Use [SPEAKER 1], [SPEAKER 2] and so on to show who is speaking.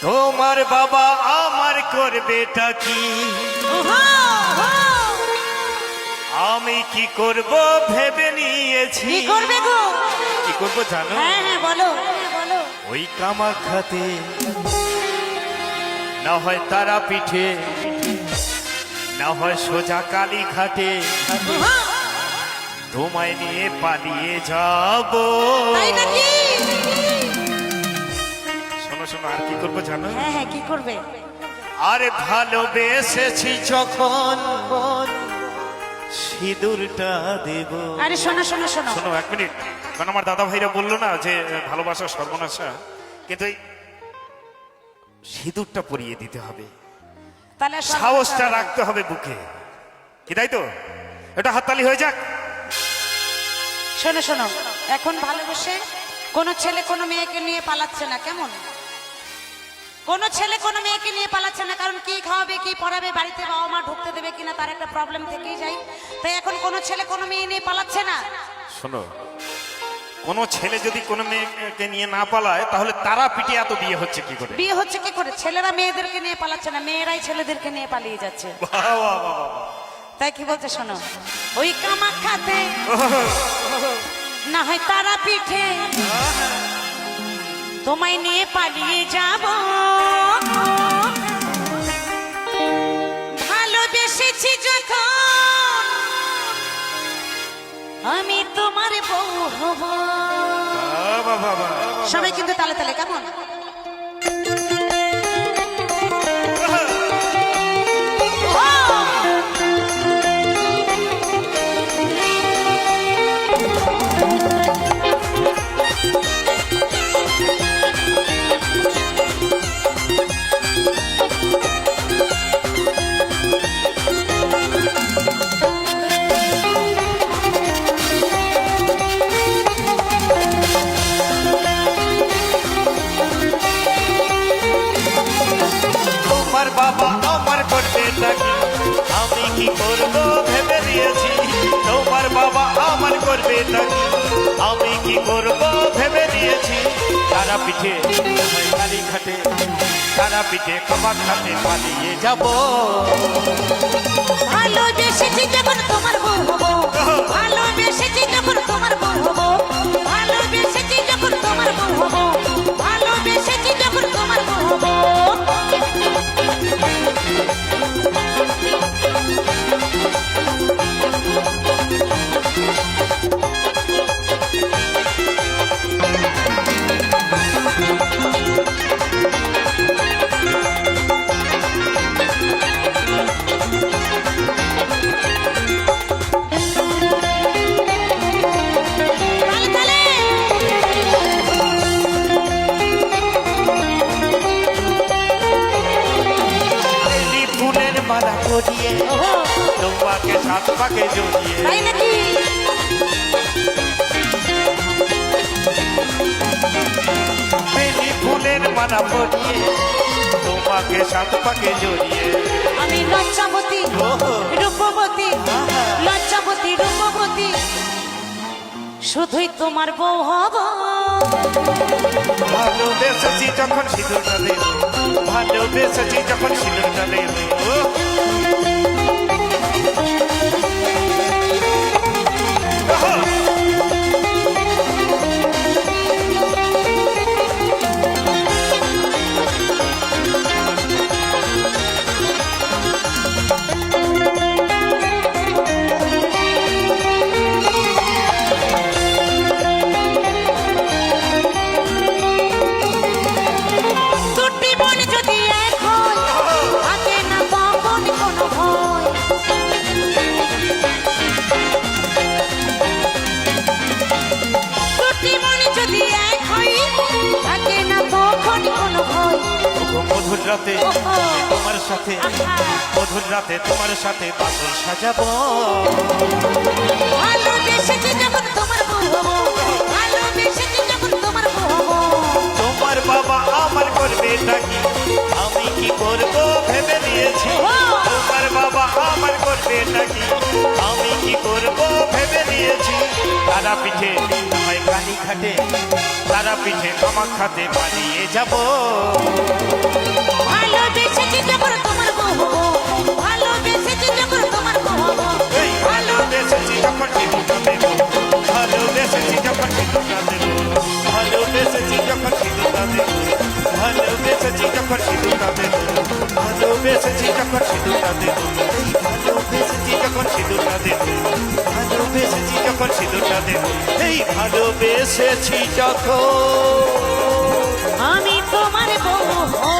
[SPEAKER 1] তোমার বাবা আমার করবেটা কি, আমি কি করব ভেবে নিয়েছি।
[SPEAKER 2] কি করবে গো?
[SPEAKER 1] কি করব জানো?
[SPEAKER 2] হ্যাঁ হ্যাঁ বলো বলো।
[SPEAKER 1] ওই কামাখ্যাতে না হয় তারা পিঠে, না হয় সোজা কালী ঘাটে তোমায় নিয়ে পালিয়ে যাব।
[SPEAKER 2] তাই নাকি?
[SPEAKER 1] শোনো শোনো, আর কি করবো জানো?
[SPEAKER 2] হ্যাঁ হ্যাঁ কি করবে?
[SPEAKER 1] আরে ভালোবেসেছি যখন সিঁদুরটা দেব।
[SPEAKER 2] আরে শোনো শোনো শোনো
[SPEAKER 1] শোনো এক মিনিট, কারণ আমার দাদা ভাইরা বললো না যে ভালোবাসা সর্বনাশা, কিন্তু এই সিঁদুরটা পরিয়ে দিতে হবে,
[SPEAKER 2] তাহলে
[SPEAKER 1] সাহসটা রাখতে হবে বুকে, কি তাই তো? এটা হাততালি হয়ে যাক।
[SPEAKER 2] শোনো শোনো, এখন ভালোবেসে কোনো ছেলে কোনো মেয়েকে নিয়ে পালাচ্ছে না, কেমন? কোনো ছেলে কোনো মেয়েকে নিয়ে পালাচ্ছে না, কারণ কি খাওয়াবে কি পড়াবে, বাড়িতে বাবা মা ঢুকতে দেবে কিনা তার একটা প্রবলেম থেকেই যায়। তাই এখন কোনো ছেলে কোনো মেয়ে নিয়ে পালাচ্ছে না।
[SPEAKER 1] শোনো, কোনো ছেলে যদি কোনো মেয়েকে নিয়ে না পালায় তাহলে তারা পিঠে এত বিয়ে হচ্ছে কি করে?
[SPEAKER 2] বিয়ে হচ্ছে কি করে? ছেলেরা মেয়েদেরকে নিয়ে পালাচ্ছে না, মেয়েরাই ছেলেদেরকে নিয়ে পালিয়ে যাচ্ছে।
[SPEAKER 1] বাহ, বাহ, বাহ, বাহ।
[SPEAKER 2] তাই কি বলতে শোনো, ওই কামাখ্যাতে না হয় তারা পিঠে তোমায় নিয়ে পালিয়ে যাব। ভালোবেসেছি যখন আমি তোমার বউ হব।
[SPEAKER 1] বাহ, বাহ, বাহ, বাহ।
[SPEAKER 2] সবাই কিন্তু তালে তালে, কেমন?
[SPEAKER 1] তোমার বাবা আমার করবেটা কি, আমি কি করব ভেবে নিয়েছি। তোমার বাবা আমার করবেটা কি, আমি কি করব ভেবে নিয়েছি। তারা পিঠে কালী ঘাটে, তারা পিঠে কামাখ্যাতে পালিয়ে যাব।
[SPEAKER 2] ভালোবেসেছি যখন তোমার বউ হব, ভালোবেসেছি যখন তোমার বউ হব, ভালোবেসেছি যখন তোমার বউ হব, ভালোবেসেছি যখন তোমার বউ হব। তালে তালে।
[SPEAKER 1] বেলি ফুলের মালা পরিয়ে
[SPEAKER 2] ওহো,
[SPEAKER 1] তোমাকে সাত পাকে জড়িয়ে,
[SPEAKER 2] তাই নাকি?
[SPEAKER 1] বেলি ফুলের মালা পরিয়ে তোমাকে সাত পাকে জড়িয়ে।
[SPEAKER 2] আমি লজ্জাবতী
[SPEAKER 1] ওহো।
[SPEAKER 2] রূপবতী, লজ্জাবতী রূপবতী, শুধুই তোমার বউ হব।
[SPEAKER 1] ভালোবেসেছি যখন সিঁদুরটা দেব, ভালোবেসেছি যখন সিঁদুরটা দেব।
[SPEAKER 2] দুটি মন যদি এক হয়, থাকে না তখন কোনো ভয়। দুটি মন যদি এক হয়, থাকে না তখন কোনো ভয়।
[SPEAKER 1] ওগো মধুর রাতে
[SPEAKER 2] ওহো।
[SPEAKER 1] তোমার সাথে,
[SPEAKER 2] আহা।
[SPEAKER 1] মধুর রাতে তোমার সাথে বাসর সাজাবো।
[SPEAKER 2] ভালোবেসেছি যখন তোমার বউ হব, ভালোবেসেছি যখন তোমার বউ হব।
[SPEAKER 1] তোমার বাবা আমার করবেটা কি, আমি কি করব ভেবে নিয়েছি। তোমার বাবা আমার করবেটা কি, আমি কি করব ভেবে নিয়েছি। তারা পিঠে হয় কালী ঘাটে, তারা পিঠে কামাখ্যাতে পালিয়ে যাব
[SPEAKER 2] ভালোবেসেছি যখন তোমার বউ হবো, ভালোবেসেছি যখন তোমার বউ হবো।
[SPEAKER 1] এই ভালোবেসেছি যখন সিঁদুরটা দেব ভালোবেসেছি যখন সিঁদুরটা দেব ভালোবেসেছি যখন সিঁদুরটা দেব ভালোবেসেছি যখন সিঁদুরটা দেব ভালোবেসেছি যখন সিঁদুরটা দেব ভালোবেসেছি যখন সিঁদুরটা দেব ভালোবেসেছি যখন সিঁদুরটা দেব এই ভালোবেসেছি যখন
[SPEAKER 2] আমি তোমার বউ হবো।